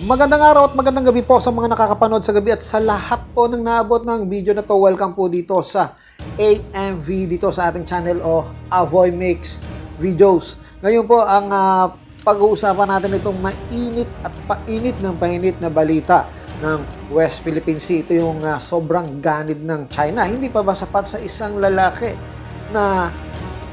Magandang araw at magandang gabi po sa mga nakakapanood sa gabi at sa lahat po ng naabot ng video na to. Welcome po dito sa AMV, dito sa ating channel o Avoy Makes Videos. Ngayon po ang pag-uusapan natin itong mainit at painit na balita ng West Philippine Sea. Ito yung sobrang ganid ng China. Hindi pa ba sapat sa isang lalaki na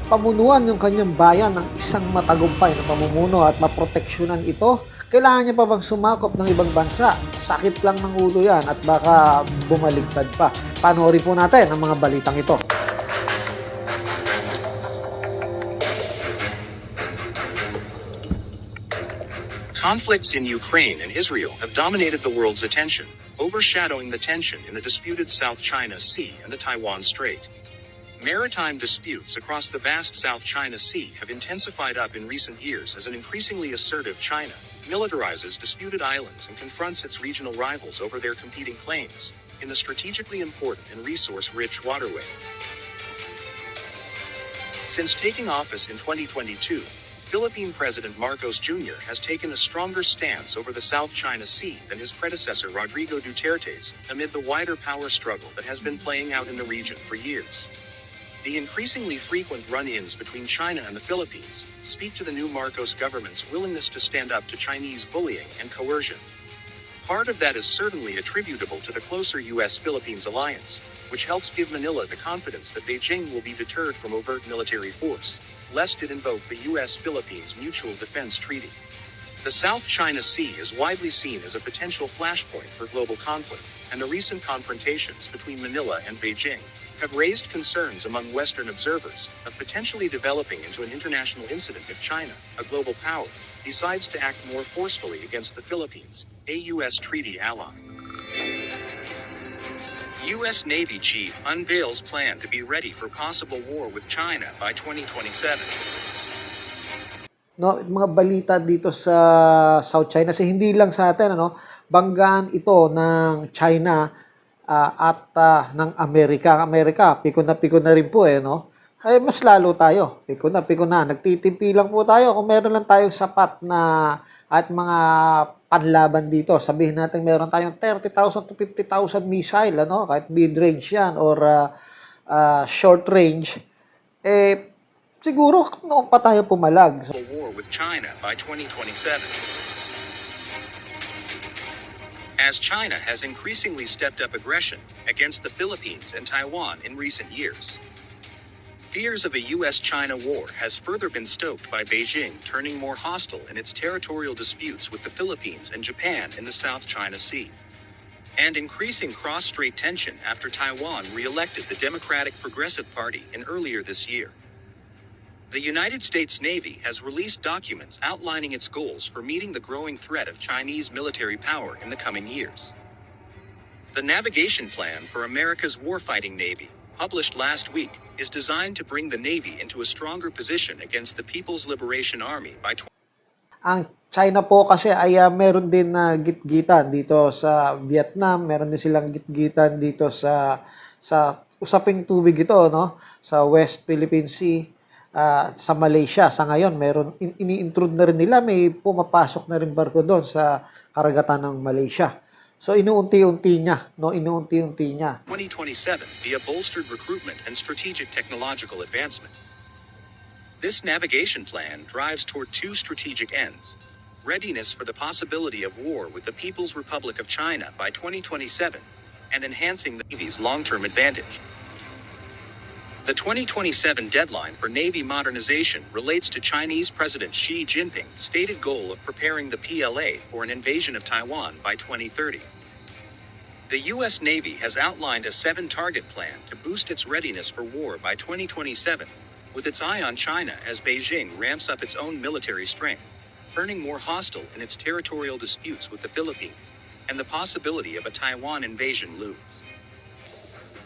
pamunuan yung kanyang bayan ng isang matagumpay na pamumuno at maproteksyonan ito? Kailangan niya pa bang sumakop ng ibang bansa? Sakit lang ng ulo yan at baka bumaligtad pa. Panoorin po natin ang mga balitang ito. Conflicts in Ukraine and Israel have dominated the world's attention, overshadowing the tension in the disputed South China Sea and the Taiwan Strait. Maritime disputes across the vast South China Sea have intensified up in recent years as an increasingly assertive China militarizes disputed islands and confronts its regional rivals over their competing claims in the strategically important and resource-rich waterway. Since taking office in 2022, Philippine President Marcos Jr. has taken a stronger stance over the South China Sea than his predecessor Rodrigo Duterte's amid the wider power struggle that has been playing out in the region for years. The increasingly frequent run-ins between China and the Philippines speak to the new Marcos government's willingness to stand up to Chinese bullying and coercion. Part of that is certainly attributable to the closer U.S.-Philippines alliance, which helps give Manila the confidence that Beijing will be deterred from overt military force, lest it invoke the U.S.-Philippines Mutual Defense Treaty. The South China Sea is widely seen as a potential flashpoint for global conflict, and the recent confrontations between Manila and Beijing have raised concerns among Western observers of potentially developing into an international incident if China, a global power, decides to act more forcefully against the Philippines, a U.S. treaty ally. U.S. Navy chief unveils plan to be ready for possible war with China by 2027. No, mga balita dito sa South China Sea, hindi lang sa atin, banggaan ito ng China at ng Amerika. Amerika, piko na rin po Ay mas lalo tayo. Piko na. Nagtitimpi lang po tayo. Kung meron lang tayong sapat na at mga panlaban dito, sabihin natin meron tayong 30,000 to 50,000 missile, kahit mid-range yan or short range, siguro noon pa tayo pumalag. War with China by 2027. As China has increasingly stepped up aggression against the Philippines and Taiwan in recent years. Fears of a U.S.-China war has further been stoked by Beijing turning more hostile in its territorial disputes with the Philippines and Japan in the South China Sea, and increasing cross-strait tension after Taiwan re-elected the Democratic Progressive Party in earlier this year. The United States Navy has released documents outlining its goals for meeting the growing threat of Chinese military power in the coming years. The navigation plan for America's warfighting Navy, published last week, is designed to bring the Navy into a stronger position against the People's Liberation Army by Ang China po kasi ay meron din na gitgitan dito sa Vietnam, meron din silang gitgitan dito sa usaping tubig ito, sa West Philippine Sea. Sa Malaysia, sa ngayon, meron ini-intrude na rin nila, may pumapasok na rin barko doon sa karagatan ng Malaysia. So, inuunti-unti niya. 2027 via bolstered recruitment and strategic technological advancement. This navigation plan drives toward two strategic ends: readiness for the possibility of war with the People's Republic of China by 2027, and enhancing the Navy's long-term advantage. The 2027 deadline for Navy modernization relates to Chinese President Xi Jinping's stated goal of preparing the PLA for an invasion of Taiwan by 2030. The U.S. Navy has outlined a 7-target plan to boost its readiness for war by 2027, with its eye on China as Beijing ramps up its own military strength, turning more hostile in its territorial disputes with the Philippines, and the possibility of a Taiwan invasion looms.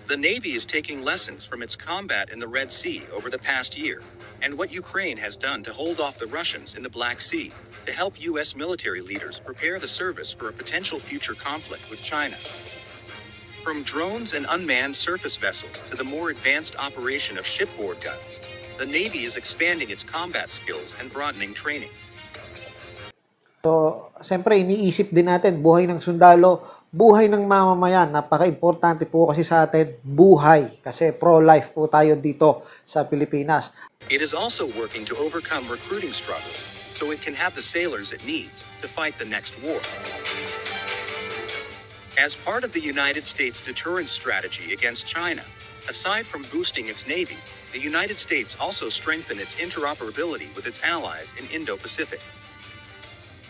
The Navy is taking lessons from its combat in the Red Sea over the past year, and what Ukraine has done to hold off the Russians in the Black Sea, to help U.S. military leaders prepare the service for a potential future conflict with China. From drones and unmanned surface vessels to the more advanced operation of shipboard guns, the Navy is expanding its combat skills and broadening training. So, siyempre iniisip din natin, buhay ng sundalo, buhay ng mamamayan. Napaka-importante po kasi sa atin, buhay. Kasi pro-life po tayo dito sa Pilipinas. It is also working to overcome recruiting struggles, so it can have the sailors it needs to fight the next war. As part of the United States deterrence strategy against China, aside from boosting its navy, the United States also strengthened its interoperability with its allies in Indo-Pacific.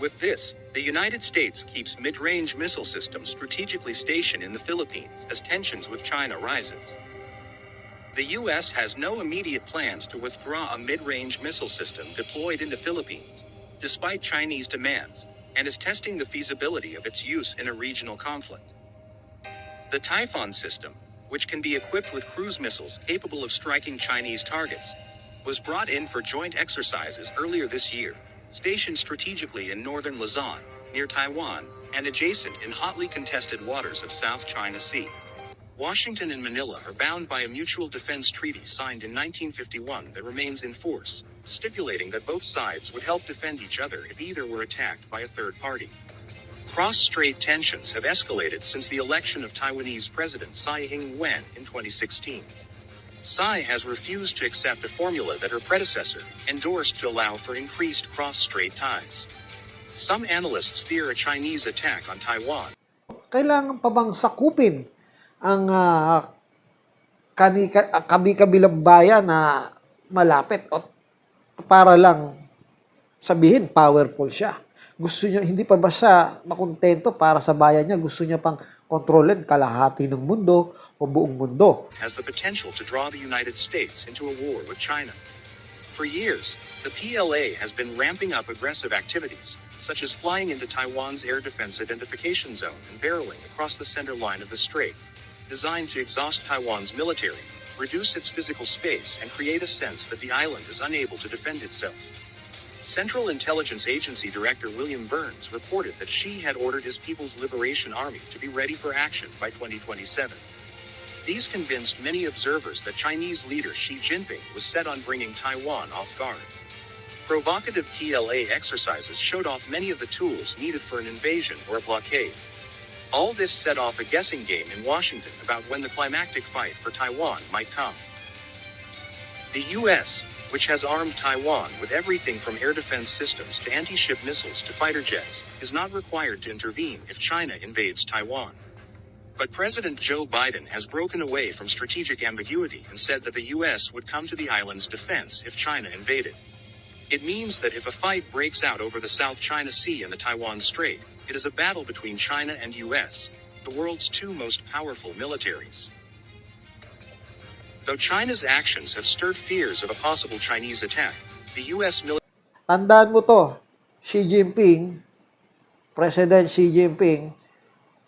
With this, the United States keeps mid-range missile systems strategically stationed in the Philippines as tensions with China rises. The U.S. has no immediate plans to withdraw a mid-range missile system deployed in the Philippines, despite Chinese demands, and is testing the feasibility of its use in a regional conflict. The Typhoon system, which can be equipped with cruise missiles capable of striking Chinese targets, was brought in for joint exercises earlier this year, stationed strategically in northern Luzon, near Taiwan, and adjacent in hotly contested waters of South China Sea. Washington and Manila are bound by a mutual defense treaty signed in 1951 that remains in force, stipulating that both sides would help defend each other if either were attacked by a third party. Cross-strait tensions have escalated since the election of Taiwanese President Tsai Ing-wen in 2016. Tsai has refused to accept a formula that her predecessor endorsed to allow for increased cross-strait ties. Some analysts fear a Chinese attack on Taiwan. Kailangan pa bang sakupin ang kabi-kabilang bayan na malapit o para lang sabihin powerful siya? Gusto niya, hindi pa ba siya makontento para sa bayan niya? Gusto niya pang kontrolin kalahati ng mundo o buong mundo? Has the potential to draw the United States into a war with China. For years, the PLA has been ramping up aggressive activities, such as flying into Taiwan's air defense identification zone and barreling across the center line of the strait, designed to exhaust Taiwan's military, reduce its physical space, and create a sense that the island is unable to defend itself. Central Intelligence Agency Director William Burns reported that Xi had ordered his People's Liberation Army to be ready for action by 2027. These convinced many observers that Chinese leader Xi Jinping was set on bringing Taiwan off guard. Provocative PLA exercises showed off many of the tools needed for an invasion or a blockade. All this set off a guessing game in Washington about when the climactic fight for Taiwan might come. The U.S., which has armed Taiwan with everything from air defense systems to anti-ship missiles to fighter jets, is not required to intervene if China invades Taiwan. But President Joe Biden has broken away from strategic ambiguity and said that the U.S. would come to the island's defense if China invaded. It means that if a fight breaks out over the South China Sea and the Taiwan Strait, it is a battle between China and U.S., the world's two most powerful militaries. Though China's actions have stirred fears of a possible Chinese attack, the U.S. military... Tandaan mo to, President Xi Jinping,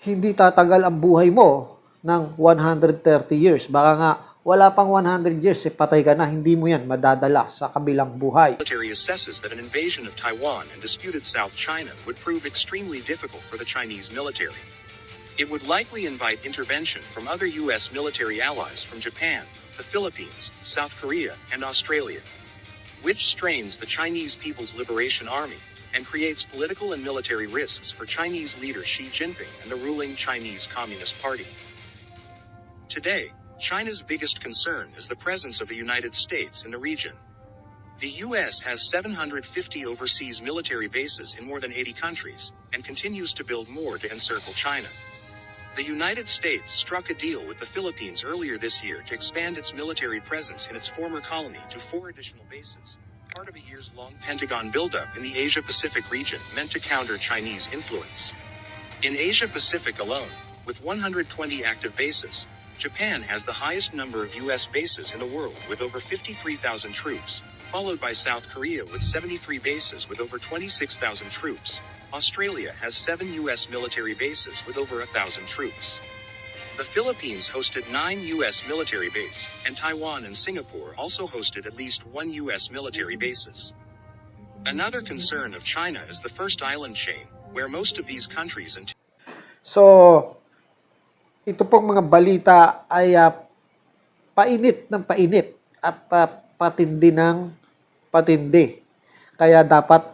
hindi tatagal ang buhay mo ng 130 years. Baka nga, wala pang 100 years, patay ka na, hindi mo yan madadala sa kabilang buhay. Military assesses that an invasion of Taiwan and disputed South China would prove extremely difficult for the Chinese military. It would likely invite intervention from other U.S. military allies from Japan, the Philippines, South Korea, and Australia, which strains the Chinese People's Liberation Army and creates political and military risks for Chinese leader Xi Jinping and the ruling Chinese Communist Party. Today, China's biggest concern is the presence of the United States in the region. The U.S. has 750 overseas military bases in more than 80 countries, and continues to build more to encircle China. The United States struck a deal with the Philippines earlier this year to expand its military presence in its former colony to 4 additional bases, part of a years-long Pentagon buildup in the Asia-Pacific region meant to counter Chinese influence. In Asia-Pacific alone, with 120 active bases, Japan has the highest number of U.S. bases in the world with over 53,000 troops, followed by South Korea with 73 bases with over 26,000 troops. Australia has 7 U.S. military bases with over 1,000 troops. The Philippines hosted 9 U.S. military bases, and Taiwan and Singapore also hosted at least 1 U.S. military bases. Another concern of China is the first island chain, where most of these countries... So, ito pong mga balita ay painit ng painit at patindi ng patindi. Kaya dapat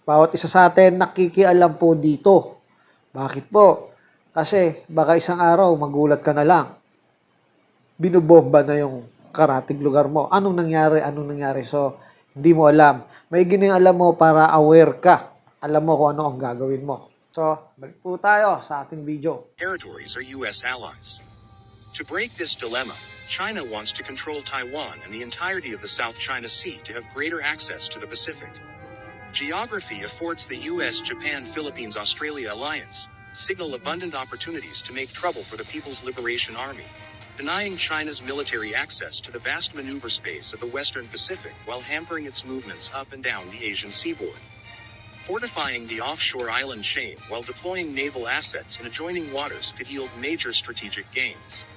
Bawat isa sa atin nakikialam po dito. Bakit po? Kasi baka isang araw magulat ka na lang. Binubomba na yung karatig lugar mo. Anong nangyari? Anong nangyari? So, hindi mo alam. May alam mo para aware ka. Alam mo kung ano ang gagawin mo. So, balik po tayo sa ating video. Territories are U.S. allies. To break this dilemma, China wants to control Taiwan and the entirety of the South China Sea to have greater access to the Pacific. Geography affords the U.S., Japan, Philippines, Australia alliance signal abundant opportunities to make trouble for the People's Liberation Army, denying China's military access to the vast maneuver space of the Western Pacific while hampering its movements up and down the Asian seaboard. Fortifying the offshore island chain while deploying naval assets in adjoining waters could yield major strategic gains.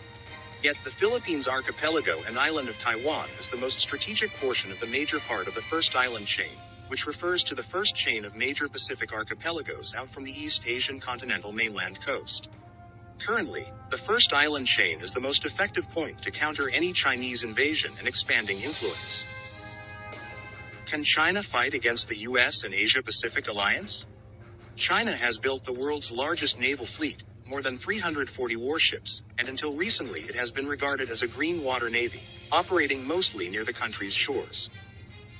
Yet the Philippines archipelago and island of Taiwan is the most strategic portion of the major part of the first island chain, which refers to the first chain of major Pacific archipelagos out from the East Asian continental mainland coast. Currently, the first island chain is the most effective point to counter any Chinese invasion and expanding influence. Can China fight against the U.S. and Asia-Pacific alliance? China has built the world's largest naval fleet, more than 340 warships, and until recently it has been regarded as a green water navy, operating mostly near the country's shores.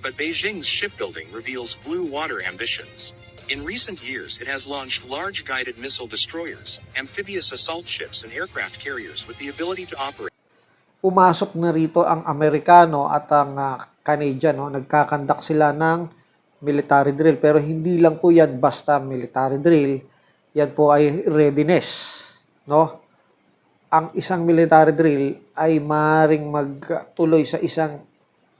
But Beijing's shipbuilding reveals blue water ambitions. In recent years, it has launched large guided missile destroyers, amphibious assault ships, and aircraft carriers with the ability to operate. Pumasok na rito ang Amerikano at ang Canadian. No? Nagkakandak sila ng military drill. Pero hindi lang po yan basta military drill. Yan po ay readiness. No? Ang isang military drill ay maaaring magtuloy sa isang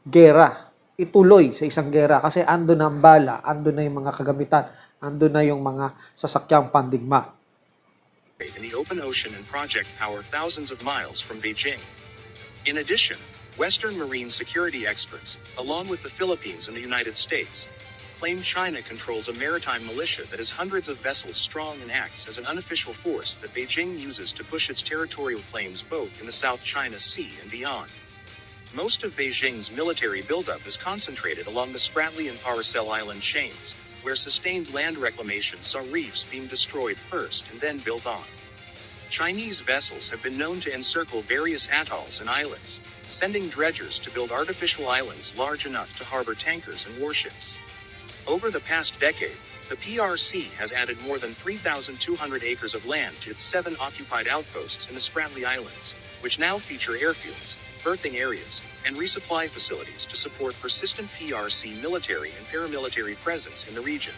gera. Ituloy sa isang gera kasi ando na ang bala, ando na yung mga kagamitan, ando na yung mga sasakyang pandigma. In the open ocean and project power thousands of miles from Beijing. In addition, Western marine security experts, along with the Philippines and the United States, claim China controls a maritime militia that is hundreds of vessels strong and acts as an unofficial force that Beijing uses to push its territorial claims both in the South China Sea and beyond. Most of Beijing's military buildup is concentrated along the Spratly and Paracel Island chains, where sustained land reclamation saw reefs being destroyed first and then built on. Chinese vessels have been known to encircle various atolls and islands, sending dredgers to build artificial islands large enough to harbor tankers and warships. Over the past decade, the PRC has added more than 3,200 acres of land to its 7 occupied outposts in the Spratly Islands, which now feature airfields, berthing areas, and resupply facilities to support persistent PRC military and paramilitary presence in the region.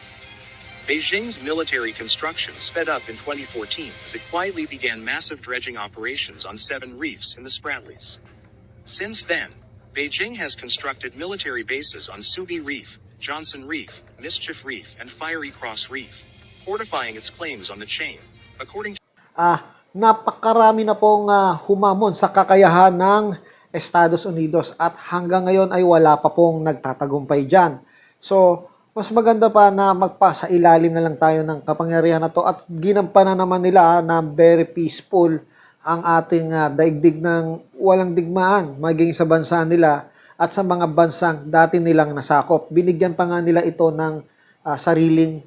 Beijing's military construction sped up in 2014 as it quietly began massive dredging operations on 7 reefs in the Spratlys. Since then, Beijing has constructed military bases on Subi Reef, Johnson Reef, Mischief Reef, and Fiery Cross Reef, fortifying its claims on the chain. According to napakarami na pong humamon sa kakayahan ng Estados Unidos at hanggang ngayon ay wala pa pong nagtatagumpay dyan. So, mas maganda pa na magpasa ilalim na lang tayo ng kapangyarihan na to at ginampanan naman nila na very peaceful ang ating daigdig ng walang digmaan maging sa bansa nila at sa mga bansang dati nilang nasakop. Binigyan pa nga nila ito ng sariling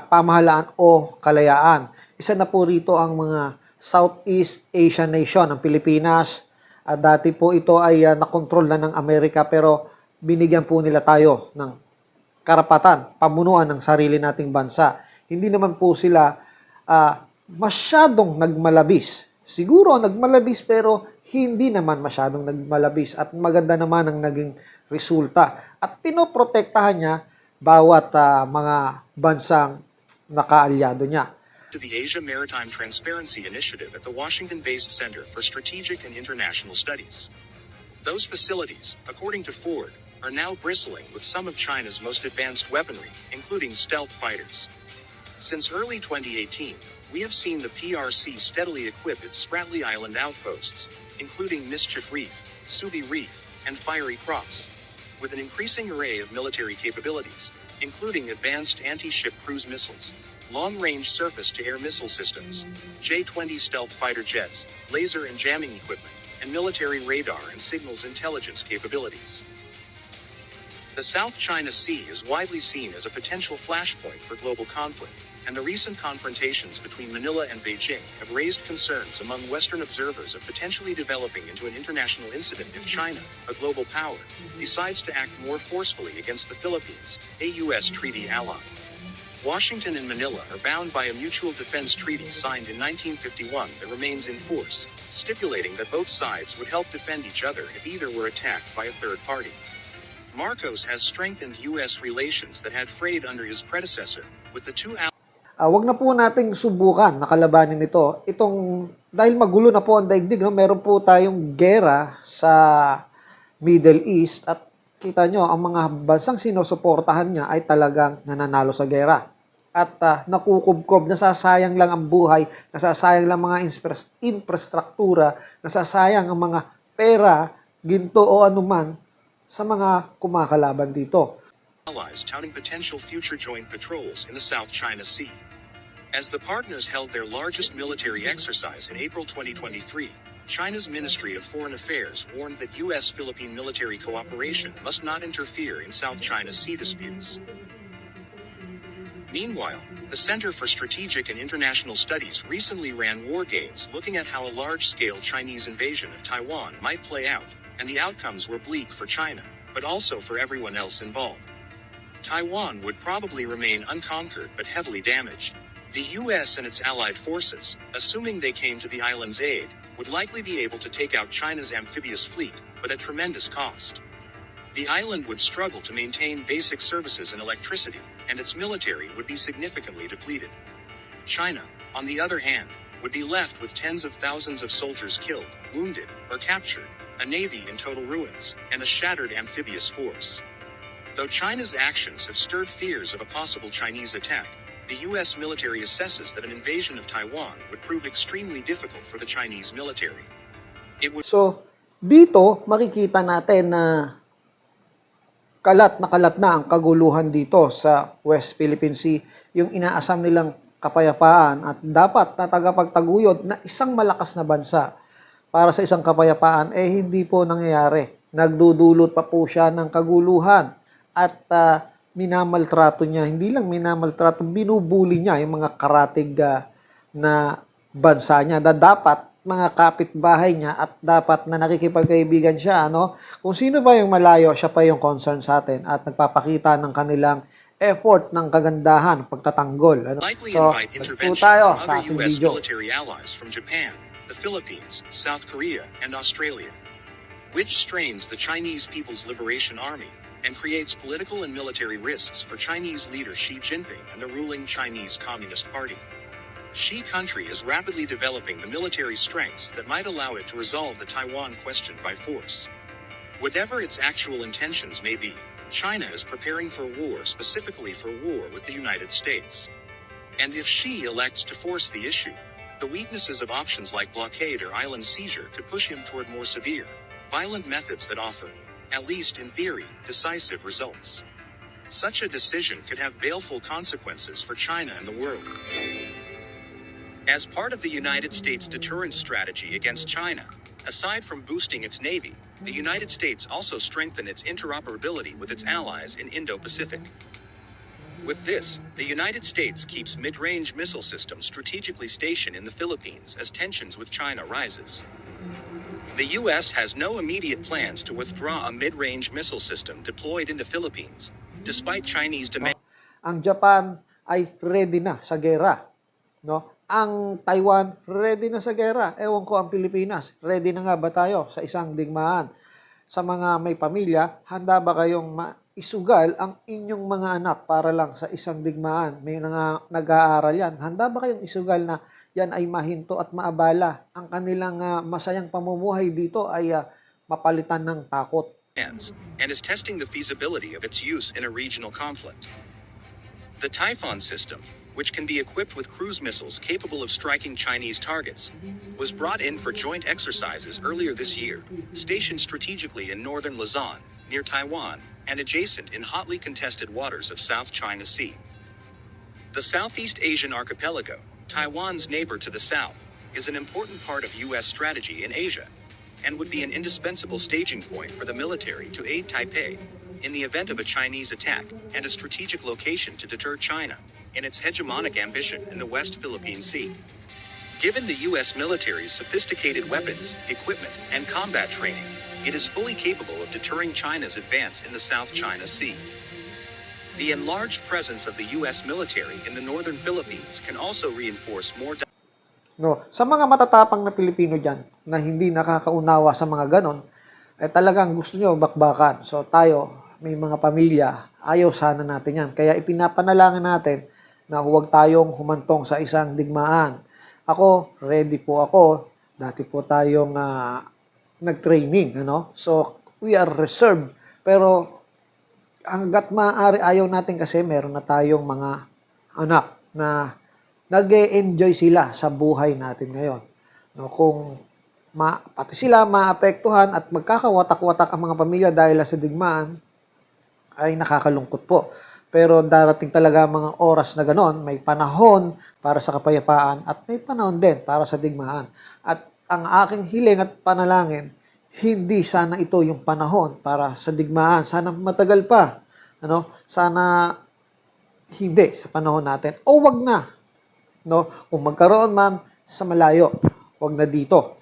pamahalaan o kalayaan. Isa na po rito ang mga Southeast Asian nation, ang Pilipinas. Dati po ito ay nakontrol na ng Amerika pero binigyan po nila tayo ng karapatan, pamunuan ng sarili nating bansa. Hindi naman po sila masyadong nagmalabis. Siguro nagmalabis pero hindi naman masyadong nagmalabis at maganda naman ang naging resulta. At pinoprotektahan niya bawat mga bansang nakaalyado niya. To the Asia Maritime Transparency Initiative at the Washington-based Center for Strategic and International Studies. Those facilities, according to Ford, are now bristling with some of China's most advanced weaponry, including stealth fighters. Since early 2018, we have seen the PRC steadily equip its Spratly Island outposts, including Mischief Reef, Subi Reef, and Fiery Cross, with an increasing array of military capabilities, including advanced anti-ship cruise missiles, long-range surface-to-air missile systems, J-20 stealth fighter jets, laser and jamming equipment, and military radar and signals intelligence capabilities. The South China Sea is widely seen as a potential flashpoint for global conflict, and the recent confrontations between Manila and Beijing have raised concerns among Western observers of potentially developing into an international incident if China, a global power, decides to act more forcefully against the Philippines, a U.S. treaty ally. Washington and Manila are bound by a mutual defense treaty signed in 1951 that remains in force, stipulating that both sides would help defend each other if either were attacked by a third party. Marcos has strengthened U.S. relations that had frayed under his predecessor, with the two wag na po nating subukan na kalabanin ito. Dahil magulo na po ang daigdig, no? Meron po tayong gera sa Middle East at kita nyo, ang mga bansang sinusuportahan niya ay talagang nananalo sa gera. At nakukubkob, nasasayang lang ang buhay, nasasayang lang mga infrastruktura, nasasayang ang mga pera, ginto o anuman sa mga kumakalaban dito. Allies touting potential future joint patrols in the South China Sea. As the partners held their largest military exercise in April 2023, China's Ministry of Foreign Affairs warned that U.S.-Philippine military cooperation must not interfere in South China Sea disputes. Meanwhile, the Center for Strategic and International Studies recently ran war games looking at how a large-scale Chinese invasion of Taiwan might play out, and the outcomes were bleak for China, but also for everyone else involved. Taiwan would probably remain unconquered but heavily damaged. The U.S. and its allied forces, assuming they came to the island's aid, would likely be able to take out China's amphibious fleet, but at tremendous cost. The island would struggle to maintain basic services and electricity, and its military would be significantly depleted. China, on the other hand, would be left with tens of thousands of soldiers killed, wounded, or captured, a navy in total ruins, and a shattered amphibious force. Though China's actions have stirred fears of a possible Chinese attack, the U.S. military assesses that an invasion of Taiwan would prove extremely difficult for the Chinese military. So, dito makikita natin na kalat na ang kaguluhan dito sa West Philippine Sea, yung inaasam nilang kapayapaan at dapat na tagapagtaguyod na isang malakas na bansa para sa isang kapayapaan, hindi po nangyayari. Nagdudulot pa po siya ng kaguluhan at minamaltrato niya. Hindi lang minamaltrato, binubuli niya yung mga karatig na bansa niya na dapat mga kapitbahay niya at dapat na nakikipagkaibigan siya. Kung sino ba yung malayo, siya pa yung concern sa atin at nagpapakita ng kanilang effort ng kagandahan, pagtatanggol. Likely So, invite po intervention tayo from sa other ating U.S. video. military allies from Japan, the Philippines, South Korea, and Australia, which strains the Chinese People's Liberation Army and creates political and military risks for Chinese leader Xi Jinping and the ruling Chinese Communist Party. Xi country is rapidly developing the military strengths that might allow it to resolve the Taiwan question by force. Whatever its actual intentions may be, China is preparing for war, specifically for war with the United States. And if Xi elects to force the issue, the weaknesses of options like blockade or island seizure could push him toward more severe, violent methods that offer, at least in theory, decisive results. Such a decision could have baleful consequences for China and the world. As part of the United States deterrence strategy against China, aside from boosting its navy, the United States also strengthened its interoperability with its allies in Indo-Pacific. With this, the United States keeps mid-range missile systems strategically stationed in the Philippines as tensions with China rises. The U.S. has no immediate plans to withdraw a mid-range missile system deployed in the Philippines, despite Chinese demand. Ang Japan ay ready na sa gera. Ang Taiwan, ready na sa gera. Ewan ko ang Pilipinas, ready na nga ba tayo sa isang digmaan? Sa mga may pamilya, handa ba kayong isugal ang inyong mga anak para lang sa isang digmaan? May nag-aaral yan. Handa ba kayong isugal na yan ay mahinto at maabala? Ang kanilang masayang pamumuhay dito ay mapalitan ng takot. And is testing the feasibility of its use in a regional conflict. The Typhoon system, which can be equipped with cruise missiles capable of striking Chinese targets, was brought in for joint exercises earlier this year, stationed strategically in northern Luzon, near Taiwan, and adjacent in hotly contested waters of South China Sea. The Southeast Asian archipelago, Taiwan's neighbor to the south, is an important part of U.S. strategy in Asia, and would be an indispensable staging point for the military to aid Taipei, in the event of a Chinese attack and a strategic location to deter China in its hegemonic ambition in the West Philippine Sea. Given the U.S. military's sophisticated weapons, equipment, and combat training, it is fully capable of deterring China's advance in the South China Sea. The enlarged presence of the U.S. military in the northern Philippines can also reinforce more. No, sa mga matatapang na Pilipino dyan na hindi nakakaunawa sa mga ganon, ay talagang gusto nyo bakbakan. So tayo, may mga pamilya, ayaw sana natin yan. Kaya ipinapanalangin natin na huwag tayong humantong sa isang digmaan. Ako, ready po ako. Dati po tayong nag-training. Ano? So, we are reserved. Pero hanggat maaari ayaw natin kasi meron na tayong mga anak na nag-e-enjoy sila sa buhay natin ngayon. No, kung pati sila maapektuhan at magkakawatak-watak ang mga pamilya dahil sa digmaan, ay nakakalungkot po. Pero darating talaga mga oras na ganon, may panahon para sa kapayapaan at may panahon din para sa digmaan. At ang aking hiling at panalangin, hindi sana ito yung panahon para sa digmaan. Sana matagal pa. Ano? Sana hindi sa panahon natin. O wag na. No? Kung magkaroon man sa malayo, wag na dito.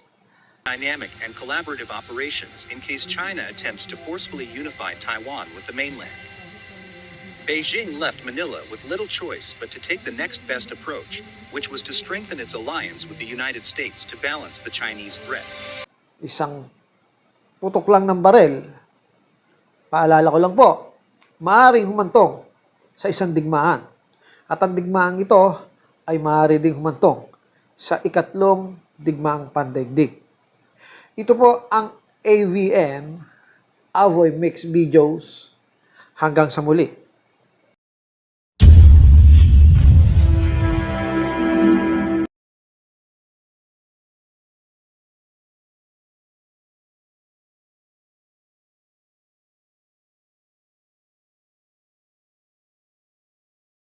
Dynamic and collaborative operations in case China attempts to forcefully unify Taiwan with the mainland. Beijing left Manila with little choice but to take the next best approach, which was to strengthen its alliance with the United States to balance the Chinese threat. Isang putok lang ng barel, paalala ko lang po, maaaring humantong sa isang digmaan. At ang digmaan ito ay maaari ding humantong sa ikatlong digmaang pandaigdig. Ito po ang AVN, Avoy Mix Videos. Hanggang sa muli.